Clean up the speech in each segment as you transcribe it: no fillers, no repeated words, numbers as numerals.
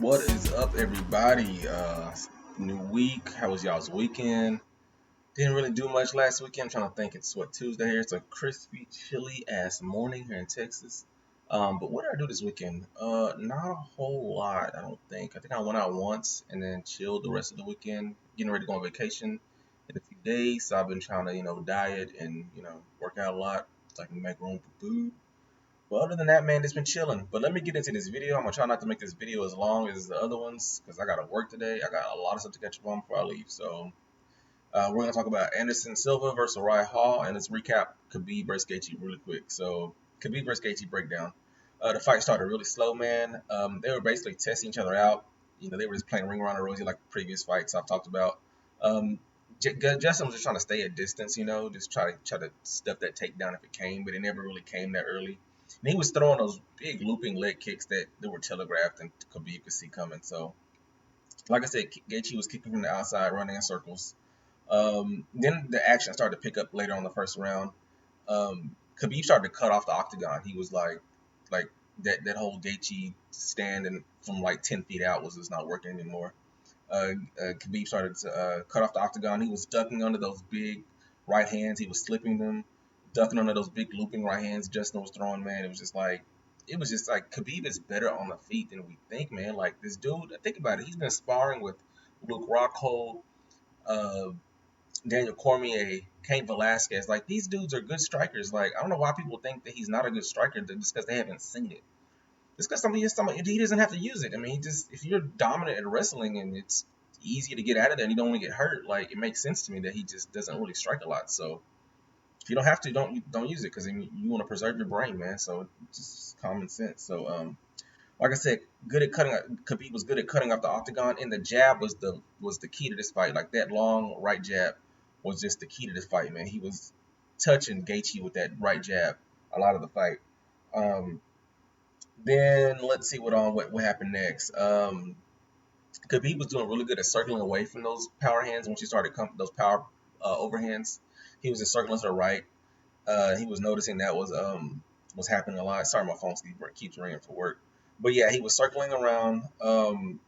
What is up, everybody? New week. How was y'all's weekend? Didn't really do much last weekend. I'm trying to think. It's what, Tuesday here. It's a crispy, chilly ass morning here in Texas. But what did I do this weekend? Not a whole lot. I don't think. I think I went out once and then chilled the rest of the weekend. Getting ready to go on vacation in a few days. So I've been trying to, diet and work out a lot so I can make room for food. Well, other than that, man, it's been chilling. But let me get into this video. I'm gonna try not to make this video as long as the other ones because I gotta work today. I got a lot of stuff to catch up on before I leave. So we're gonna talk about Anderson Silva versus Uriah Hall, and let's recap Khabib versus Gaethje really quick. So Khabib versus Gaethje breakdown. The fight started really slow, man. They were basically testing each other out. They were just playing ring around the rosy like previous fights I've talked about. Um, Justin was just trying to stay at distance, just try to stuff that takedown if it came, but it never really came that early. And he was throwing those big looping leg kicks that were telegraphed and Khabib could see coming. So, like I said, Gaethje was kicking from the outside, running in circles. Then the action started to pick up later on the first round. Khabib started to cut off the octagon. He was like that whole Gaethje stand and from like 10 feet out was just not working anymore. Khabib started to cut off the octagon. He was ducking under those big right hands. He was slipping them, ducking under those big looping right hands Justin was throwing, man. It was just like Khabib is better on the feet than we think, man. Like this dude, think about it. He's been sparring with Luke Rockhold, uh, Daniel Cormier, Cain Velasquez. Like these dudes are good strikers. Like I don't know why people think that he's not a good striker just because they haven't seen it. It's because somebody he doesn't have to use it. I mean, he just if you're dominant at wrestling and it's easy to get out of there and you don't want to get hurt, like it makes sense to me that he just doesn't really strike a lot. So if you don't have to, don't use it because I mean, you want to preserve your brain, man. So it's just common sense. So like I said, good at cutting. Khabib was good at cutting off the octagon, and the jab was the key to this fight. Like that long right jab was just the key to this fight, man. He was touching Gaethje with that right jab a lot of the fight. Um, then let's see what happened next. Khabib was doing really good at circling away from those power hands once he started those power overhands. He was just circling to the right. He was noticing that was happening a lot. Sorry, my phone keeps ringing for work. But yeah, he was circling around. And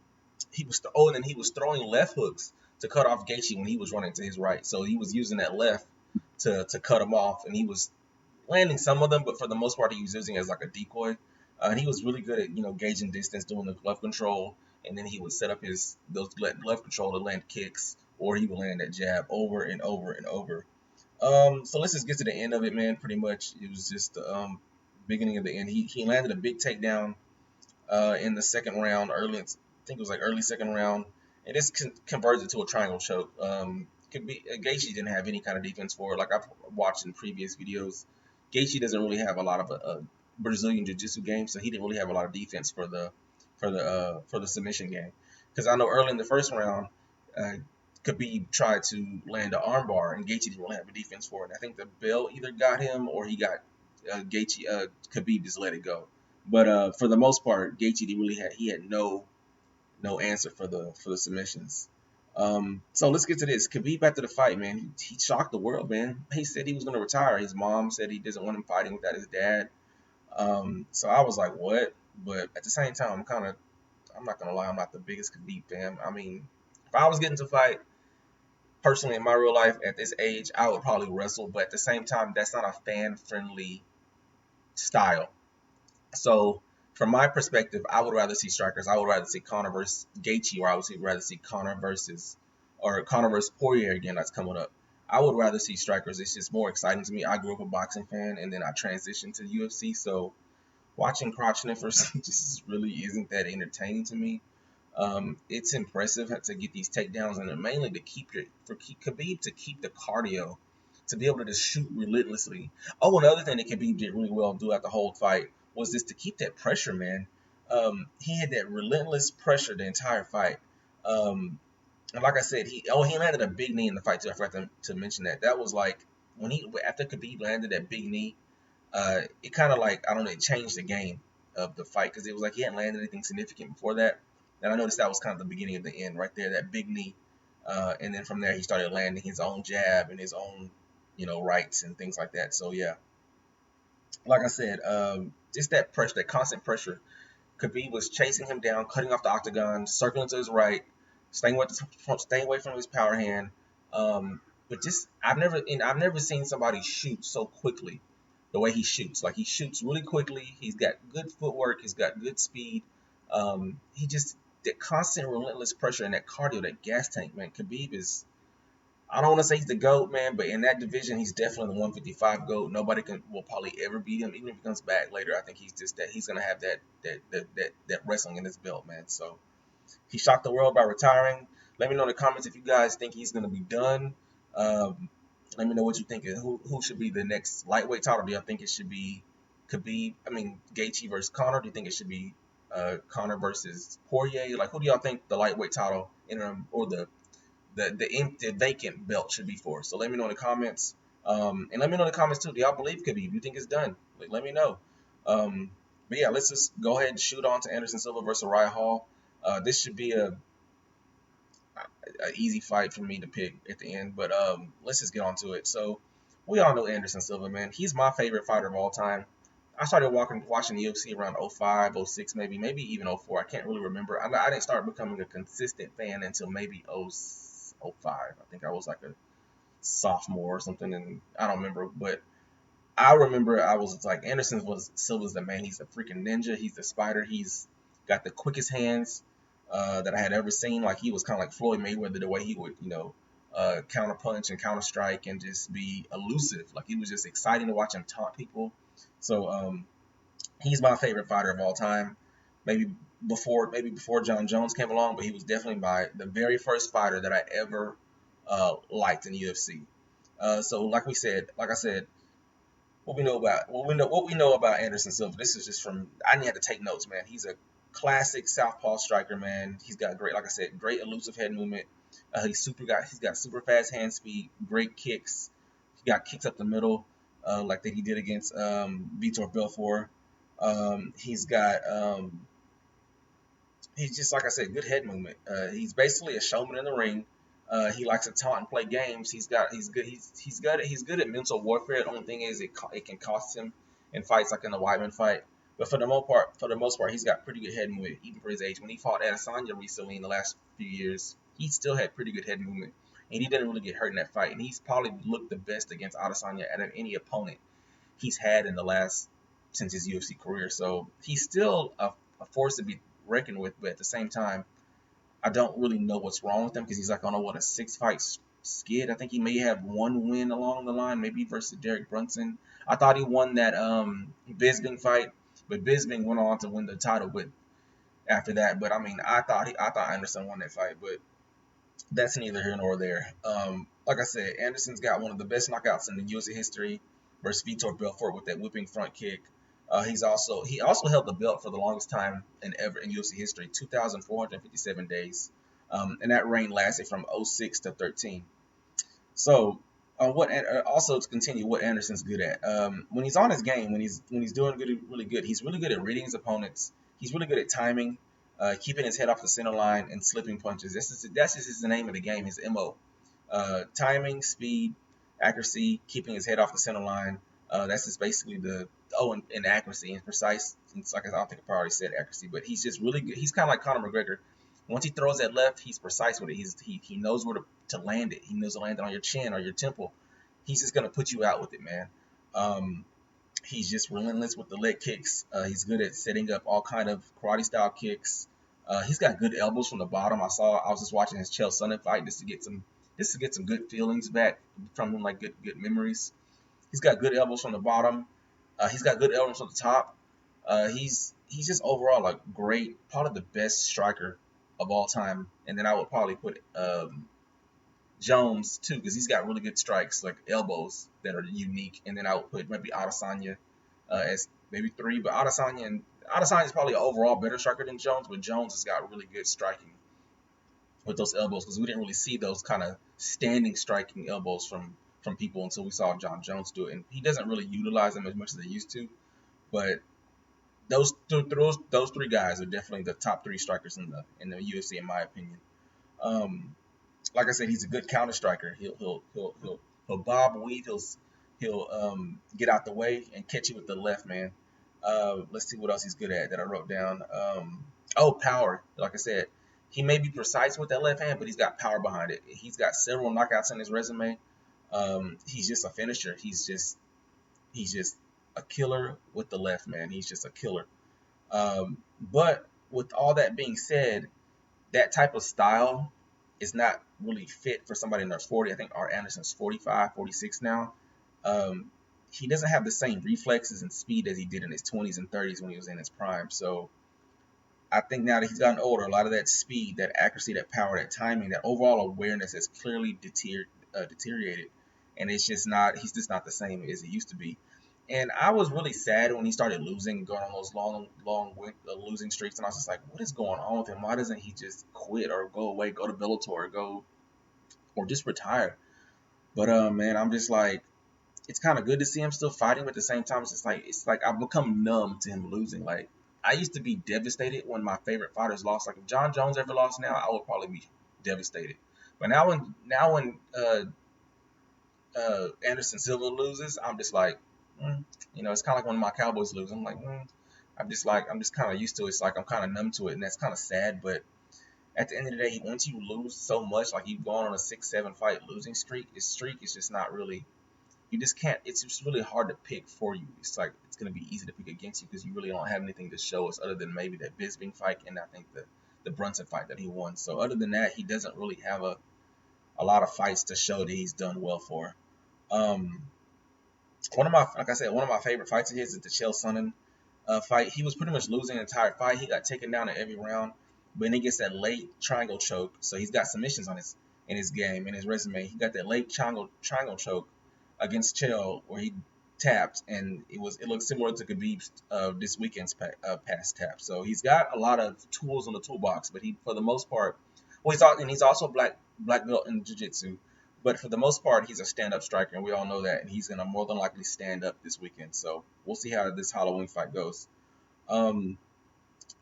then he was throwing left hooks to cut off Gaethje when he was running to his right. So he was using that left to cut him off, and he was landing some of them, but for the most part, he was using it as like a decoy. And he was really good at gauging distance, doing the glove control, and then he would set up those glove control to land kicks, or he would land that jab over and over and over. So let's just get to the end of it, man. Pretty much, it was just the beginning of the end. He landed a big takedown in the second round, I think it was like early second round, and this converts it to a triangle choke. Gaethje didn't have any kind of defense for it. Like I've watched in previous videos, Gaethje doesn't really have a lot of a Brazilian jiu-jitsu game, so he didn't really have a lot of defense for the submission game. Because I know early in the first round, uh, Khabib tried to land an armbar, and Gaethje didn't really have a defense for it. I think the bell either got him or he got Khabib just let it go. But for the most part, Gaethje he had no answer for the submissions. So let's get to this. Khabib after the fight, man, he shocked the world, man. He said he was going to retire. His mom said he doesn't want him fighting without his dad. So I was like, what? But at the same time, I'm not gonna lie, I'm not the biggest Khabib fan. I mean, if I was getting to fight personally in my real life at this age, I would probably wrestle. But at the same time, that's not a fan friendly style. So from my perspective, I would rather see strikers. I would rather see Conor versus Gaethje, or I would rather see Conor versus Poirier again. That's coming up. I would rather see strikers. It's just more exciting to me. I grew up a boxing fan, and then I transitioned to UFC. So watching Krochniffers just really isn't that entertaining to me. It's impressive to get these takedowns, and mainly for Khabib to keep the cardio, to be able to just shoot relentlessly. Oh, another thing that Khabib did really well throughout the whole fight was just to keep that pressure, man. He had that relentless pressure the entire fight. And like I said, he landed a big knee in the fight too. I forgot to mention that. That was like after Khabib landed that big knee, it kind of like I don't know, it changed the game of the fight because it was like he hadn't landed anything significant before that. And I noticed that was kind of the beginning of the end right there, that big knee. And then from there, he started landing his own jab and his own, rights and things like that. So, yeah, like I said, just that pressure, that constant pressure. Khabib was chasing him down, cutting off the octagon, circling to his right, staying away from his power hand. But just I've never seen somebody shoot so quickly the way he shoots. Like he shoots really quickly. He's got good footwork. He's got good speed. He just that constant relentless pressure and that cardio, that gas tank, man. Khabib is. I don't want to say he's the GOAT, man, but in that division, he's definitely the 155 GOAT. Nobody will probably ever beat him, even if he comes back later. I think he's just that he's gonna have that wrestling in his belt, man. So he shocked the world by retiring. Let me know in the comments if you guys think he's gonna be done. Let me know what you think. Who should be the next lightweight title? Do y'all think it should be Gaethje versus Conor? Do you think it should be Conor versus Poirier? Like, who do y'all think the lightweight title interim or the empty vacant belt should be for? So let me know in the comments. And let me know in the comments too. Do y'all believe Khabib? Do you think it's done? Like, let me know. But yeah, let's just go ahead and shoot on to Anderson Silva versus Uriah Hall. This should be a easy fight for me to pick at the end, but let's just get on to it. So we all know Anderson Silva, man. He's my favorite fighter of all time. I started watching the UFC around 05, 06, maybe even 04. I can't really remember. I didn't start becoming a consistent fan until maybe 05. I think I was like a sophomore or something, and I don't remember. But I remember I was like, Silva's the man. He's a freaking ninja. He's the spider. He's got the quickest hands that I had ever seen. Like he was kind of like Floyd Mayweather, the way he would, counter punch and counter strike and just be elusive. Like he was just exciting to watch him taunt people. So he's my favorite fighter of all time. Maybe before John Jones came along, but he was definitely the very first fighter that I ever liked in the UFC. So like I said, what we know about Anderson Silva. This is just from I didn't have to take notes, man. He's a classic southpaw striker, man. He's got great elusive head movement. He's got super fast hand speed, great kicks. He got kicks up the middle, like that he did against Vitor Belfort. He's got he's just like I said, good head movement. He's basically a showman in the ring. He likes to taunt and play games. He's good at mental warfare. The only thing is it can cost him in fights like in the Weidman fight. But for the most part, he's got pretty good head movement even for his age. When he fought Adesanya recently in the last few years, he still had pretty good head movement, and he didn't really get hurt in that fight. And he's probably looked the best against Adesanya out of any opponent he's had in the last since his UFC career. So he's still a force to be reckoned with. But at the same time, I don't really know what's wrong with him because he's like on a 6-fight skid. I think he may have one win along the line, maybe versus Derek Brunson. I thought he won that Bisping fight, but Bisping went on to win the title. But after that, but I mean, I thought Anderson won that fight, but that's neither here nor there. Like I said, Anderson's got one of the best knockouts in the UFC history versus Vitor Belfort with that whipping front kick. He also held the belt for the longest time in UFC history, 2,457 days, and that reign lasted from 06 to 13. So, also to continue, what Anderson's good at when he's on his game, when he's doing really good, he's really good at reading his opponents. He's really good at timing, keeping his head off the center line, and slipping punches. That's just the name of the game. His MO: timing, speed, accuracy, keeping his head off the center line. That's just basically and accuracy and precise. It's like I don't think I already said accuracy, but he's just really good. He's kind of like Conor McGregor. Once he throws that left, he's precise with it. He knows where to land it. He knows to land it on your chin or your temple. He's just gonna put you out with it, man. He's just relentless with the leg kicks. He's good at setting up all kind of karate style kicks. He's got good elbows from the bottom. I was just watching his Chael Sonnen fight just to get some good feelings back from him, like good memories. He's got good elbows from the bottom. He's got good elbows from the top. He's just overall like great, probably the best striker of all time. And then I would probably put Jones too, because he's got really good strikes, like elbows that are unique. And then I would put maybe Adesanya as maybe 3. But Adesanya is probably an overall better striker than Jones, but Jones has got really good striking with those elbows, because we didn't really see those kind of standing striking elbows from people until we saw John Jones do it, and he doesn't really utilize them as much as they used to. But those 3 guys are definitely the top 3 strikers in the UFC, in my opinion. Like I said, he's a good counter striker. He'll bob, weave, he'll get out the way and catch you with the left, man. Let's see what else he's good at that I wrote down. Oh, power. Like I said, he may be precise with that left hand, but he's got power behind it. He's got several knockouts in his resume. He's just a finisher. He's just a killer with the left, man. He's just a killer. But with all that being said, that type of style is not really fit for somebody in their 40. I think Art Anderson's 45, 46 now. Um, he doesn't have the same reflexes and speed as he did in his 20s and 30s when he was in his prime. So I think now that he's gotten older, a lot of that speed, that accuracy, that power, that timing, that overall awareness has clearly deteriorated. And it's just not, he's just not the same as he used to be. And I was really sad when he started losing, going on those long losing streaks. And I was just like, what is going on with him? Why doesn't he just quit or go away, go to Bellator, or just retire? But man, I'm just like, it's kind of good to see him still fighting, but at the same time, it's like I've become numb to him losing. Like I used to be devastated when my favorite fighters lost. Like if John Jones ever lost now, I would probably be devastated. But now when Anderson Silva loses, I'm just like, it's kind of like when my Cowboys lose. I'm like, I'm just kind of used to it. It's like I'm kind of numb to it, and that's kind of sad. But at the end of the day, once you lose so much, like you've gone on a 6-7 fight losing streak, is just not really. You just can't. It's just really hard to pick for you. It's like it's gonna be easy to pick against you because you really don't have anything to show us other than maybe that Bisping fight and I think the Brunson fight that he won. So other than that, he doesn't really have a lot of fights to show that he's done well for. Um, like I said, one of my favorite fights of his is the Chael Sonnen fight. He was pretty much losing the entire fight. He got taken down in every round, but then he gets that late triangle choke. So he's got submissions on his game, in his resume. He got that late triangle choke against Chael where he tapped, and it looked similar to Khabib's this weekend's past tap. So he's got a lot of tools in the toolbox, but he, for the most part, he's also black belt in jiu-jitsu. But for the most part, he's a stand-up striker, and we all know that. And he's gonna more than likely stand up this weekend. So we'll see how this Halloween fight goes. Um,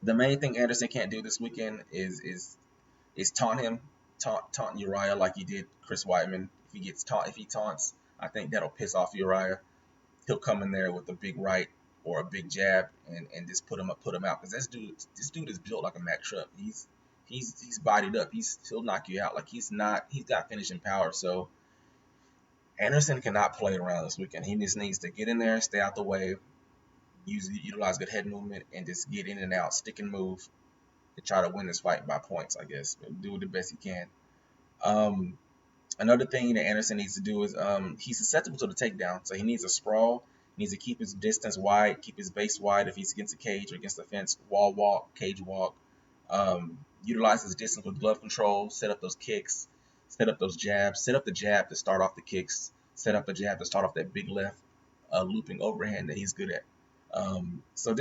the main thing Anderson can't do this weekend is taunt Uriah like he did Chris Weidman. If he taunts, I think that'll piss off Uriah. He'll come in there with a big right or a big jab and just put him out. Because this dude is built like a Mack truck. He's bodied up. He'll knock you out. Like he's got finishing power. So Anderson cannot play around this weekend. He just needs to get in there, stay out the way, utilize good head movement, and just get in and out, stick and move to try to win this fight by points, I guess. But do the best he can. Another thing that Anderson needs to do is he's susceptible to the takedown. So he needs a sprawl. He needs to keep his distance wide, keep his base wide if he's against a cage or against the fence, wall walk, cage walk. Utilize his distance with glove control, set up those kicks, set up those jabs, set up the jab to start off the kicks, set up the jab to start off that big left looping overhand that he's good at. So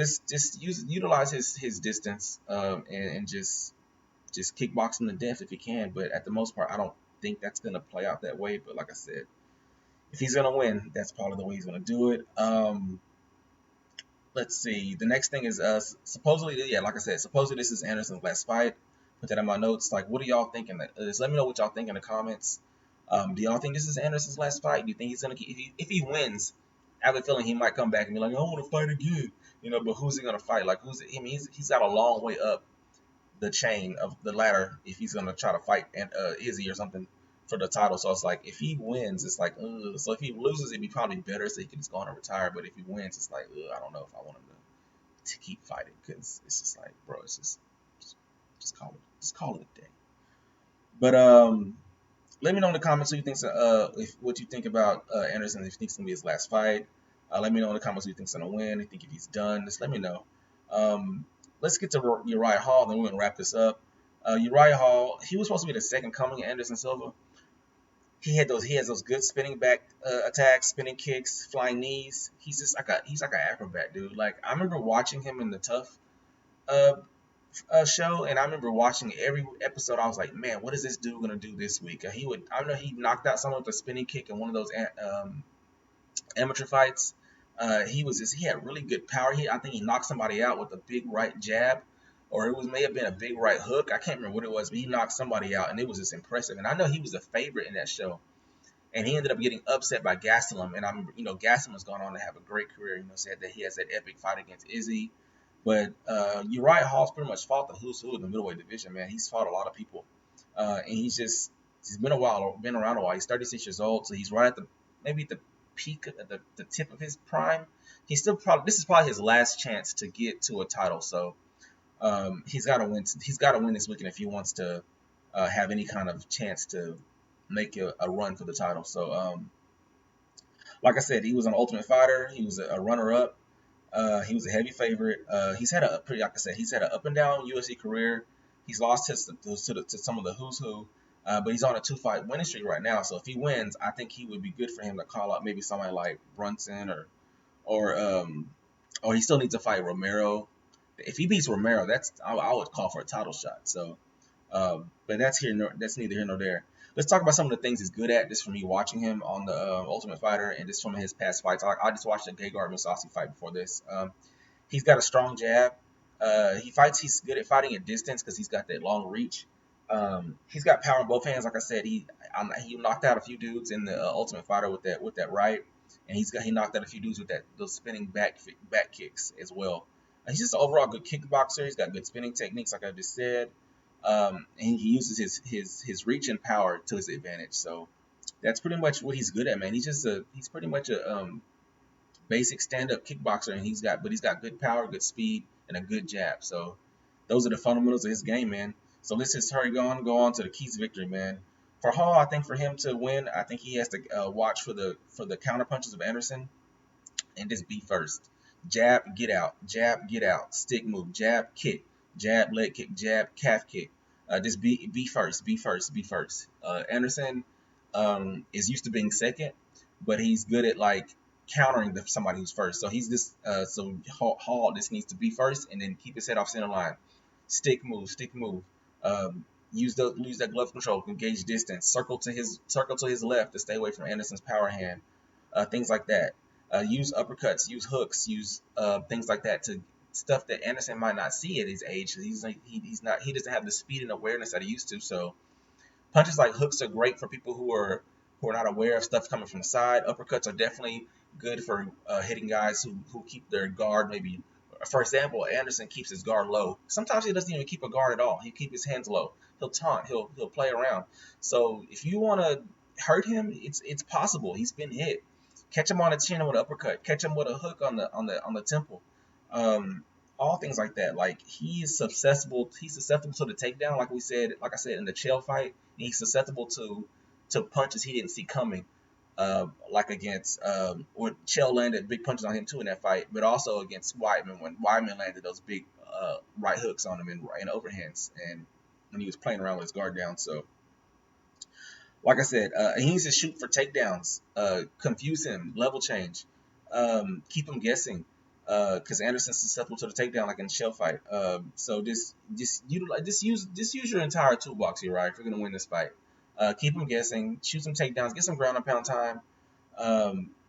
utilize his distance and just kickbox him to death if he can. But at the most part, I don't think that's going to play out that way. But like I said, if he's going to win, that's probably the way he's going to do it. Let's see. The next thing is supposedly this is Anderson's last fight. Put that in my notes. Like, what are y'all thinking? Just let me know what y'all think in the comments. Do y'all think this is Anderson's last fight? Do you think he's going to keep, if he wins, I have a feeling he might come back and be like, I want to fight again. But who's he going to fight? Like, he's got a long way up the chain of the ladder if he's going to try to fight Izzy or something for the title. So it's like, if he wins, it's like, so if he loses, it'd be probably better so he can just go on and retire. But if he wins, it's like, I don't know if I want him to keep fighting because it's just like, bro, it's just call it a day. But let me know in the comments what you think about Anderson. If you think it's gonna be his last fight, let me know in the comments who you think's gonna win. You think if he's done, just let me know. Let's get to Uriah Hall, then we're gonna wrap this up. Uriah Hall, he was supposed to be the second coming of Anderson Silva. He has those good spinning back attacks, spinning kicks, flying knees. He's like an acrobat, dude. Like I remember watching him in the Tough show, and I remember watching every episode. I was like, man, what is this dude gonna do this week? I know he knocked out someone with a spinning kick in one of those amateur fights. He had really good power. I think he knocked somebody out with a big right jab, or may have been a big right hook. I can't remember what it was, but he knocked somebody out, and it was just impressive. And I know he was a favorite in that show. and he ended up getting upset by Gastelum. And Gastelum has gone on to have a great career. Said that he has that epic fight against Izzy, but Uriah Hall's pretty much fought the who's who in the middleweight division. Man, he's fought a lot of people, and he's been around a while. He's 36 years old, so he's right at the peak, the tip of his prime. This is probably his last chance to get to a title. So he's got to win. He's got to win this weekend if he wants to have any kind of chance to make a run for the title. So, like I said, he was an Ultimate Fighter. He was a runner-up. He was a heavy favorite. He's had like I said, he's had an up and down UFC career. He's lost to some of the who's who, but he's on a 2-fight winning streak right now. So if he wins, I think he would be good for him to call out maybe somebody like Brunson or he still needs to fight Romero. If he beats Romero, I would call for a title shot. So, but that's neither here nor there. Let's talk about some of the things he's good at. Just from me watching him on the Ultimate Fighter, and just from his past fights. I just watched the Gegard Mousasi fight before this. He's got a strong jab. He's good at fighting at distance because he's got that long reach. He's got power in both hands. Like I said, he knocked out a few dudes in the Ultimate Fighter with that right, and he knocked out a few dudes with those spinning back kicks as well. He's just an overall good kickboxer. He's got good spinning techniques, like I just said. And he uses his reach and power to his advantage. So that's pretty much what he's good at, man. He's pretty much a basic stand-up kickboxer, and he's got good power, good speed, and a good jab. So those are the fundamentals of his game, man. So let's just go on to the keys to victory, man. For Hall, I think for him to win, I think he has to watch for the counter punches of Anderson and just be first. Jab, get out, stick move, jab, kick, jab, leg kick, jab, calf kick. Just be first. Anderson is used to being second, but he's good at like countering somebody who's first. So Hall just needs to be first and then keep his head off center line. Stick move. Use that glove control, engage distance, circle to his left to stay away from Anderson's power hand. Things like that. Use uppercuts, use hooks, use things like that to stuff that Anderson might not see at his age. He doesn't have the speed and awareness that he used to. So punches like hooks are great for people who are not aware of stuff coming from the side. Uppercuts are definitely good for hitting guys who keep their guard maybe. For example, Anderson keeps his guard low. Sometimes he doesn't even keep a guard at all. He keeps his hands low. He'll taunt. He'll play around. So if you want to hurt him, it's possible. He's been hit. Catch him on the chin with an uppercut. Catch him with a hook on the temple. All things like that. Like he's susceptible. He's susceptible to the takedown. Like I said in the Chael fight, he's susceptible to punches he didn't see coming. Like against when Chael landed big punches on him too in that fight, but also against Weidman when Weidman landed those big right hooks on him in overhands, and when he was playing around with his guard down. So, like I said, he needs to shoot for takedowns, confuse him, level change, keep him guessing, because Anderson's susceptible to the takedown like in the Chael fight. So just use your entire toolbox here, right? If you're gonna win this fight. Keep them guessing, shoot some takedowns, get some ground and pound time.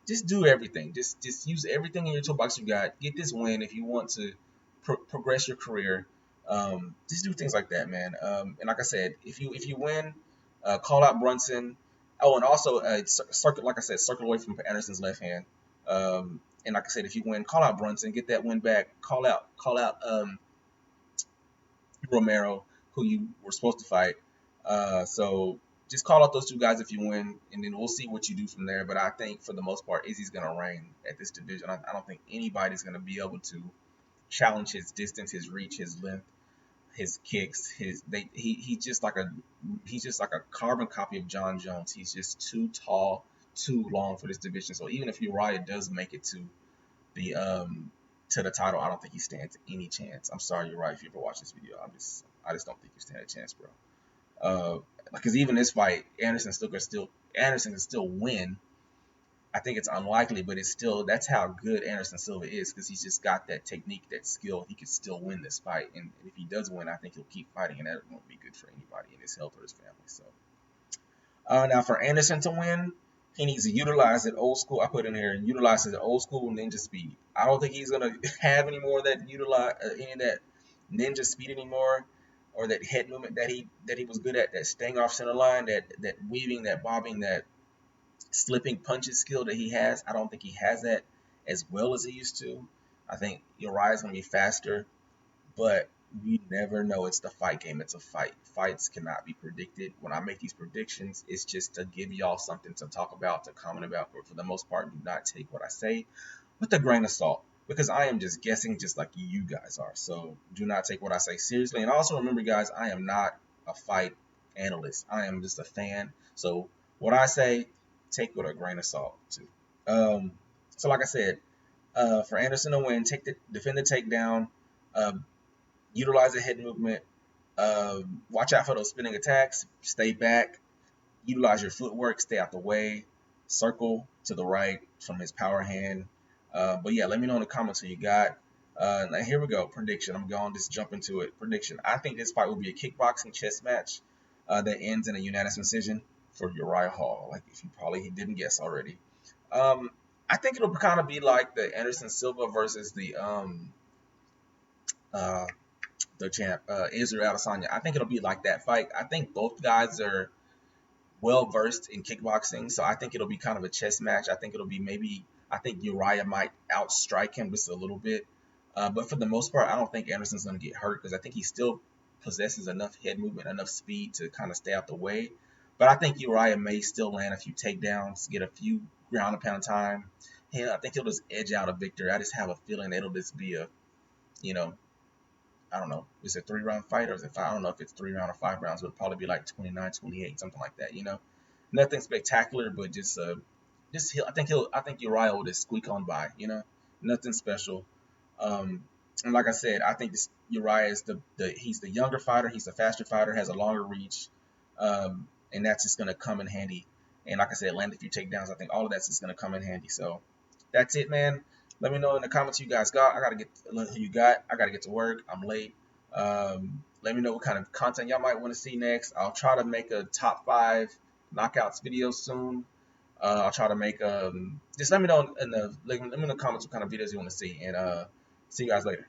Just do everything. Just use everything in your toolbox you got. Get this win if you want to progress your career. Just do things like that, man. And like I said, if you win, call out Brunson. Oh, and also circle away from Anderson's left hand. And like I said, if you win, call out Brunson, get that win back. Call out Romero, who you were supposed to fight. So just call out those two guys if you win, and then we'll see what you do from there. But I think for the most part, Izzy's going to reign at this division. I don't think anybody's going to be able to challenge his distance, his reach, his length, his kicks. He's just like a carbon copy of John Jones. He's just too tall, too long for this division. So even if Uriah does make it to the title, I don't think he stands any chance. I'm sorry, Uriah, if you ever watch this video. I just don't think you stand a chance, bro. Because even this fight, Anderson can still win. I think it's unlikely, but that's how good Anderson Silva is, because he's just got that technique, that skill. He could still win this fight, and if he does win, I think he'll keep fighting, and that won't be good for anybody in his health or his family. So now for Anderson to win, he needs to utilize that old school. I put in here, utilize his old school ninja speed. I don't think he's gonna have any more of that any of that ninja speed anymore, or that head movement that he was good at, that staying off center line, that weaving, that bobbing, that slipping punches skill that he has. I don't think he has that as well as he used to. I think Uriah's gonna be faster, but you never know. It's the fight game. It's a fight. Fights cannot be predicted. When I make these predictions, it's just to give y'all something to talk about, to comment about. But for the most part, do not take what I say with a grain of salt, because I am just guessing just like you guys are. So do not take what I say seriously. And also remember, guys, I am not a fight analyst. I am just a fan. So what I say, take with a grain of salt too. Um, so like I said, for Anderson to win, defend the takedown, uh, utilize the head movement, watch out for those spinning attacks, stay back, utilize your footwork, stay out the way, circle to the right from his power hand. But yeah, let me know in the comments who you got. Now here we go. Prediction. I'm going to just jump into it. Prediction. I think this fight will be a kickboxing chess match that ends in a unanimous decision for Uriah Hall. Like if you probably didn't guess already. Um, I think it'll kind of be like the Anderson Silva versus uh, the champ Israel Adesanya. I think it'll be like that fight. I think both guys are well versed in kickboxing, so I think it'll be kind of a chess match. I think it'll be maybe I think Uriah might outstrike him just a little bit, but for the most part, I don't think Anderson's going to get hurt because I think he still possesses enough head movement, enough speed to kind of stay out the way. But I think Uriah may still land a few takedowns, get a few ground and pound time. I think he'll just edge out a victory. I just have a feeling it'll just be a, you know, I don't know. Is it 3 round fight or is it 5? I don't know if it's 3 round or 5 rounds. But it'll probably be like 29, 28, something like that. Nothing spectacular, but I think Uriah will just squeak on by. Nothing special. And like I said, I think Uriah is he's the younger fighter. He's the faster fighter. Has a longer reach, and that's just gonna come in handy. And like I said, land a few takedowns. I think all of that's just gonna come in handy. So that's it, man. Let me know in the comments who you guys got. I gotta get who you got. I gotta get to work. I'm late. Let me know what kind of content y'all might want to see next. I'll try to make a top 5 knockouts video soon. I'll try to make just let me know in the comments what kind of videos you want to see, and see you guys later.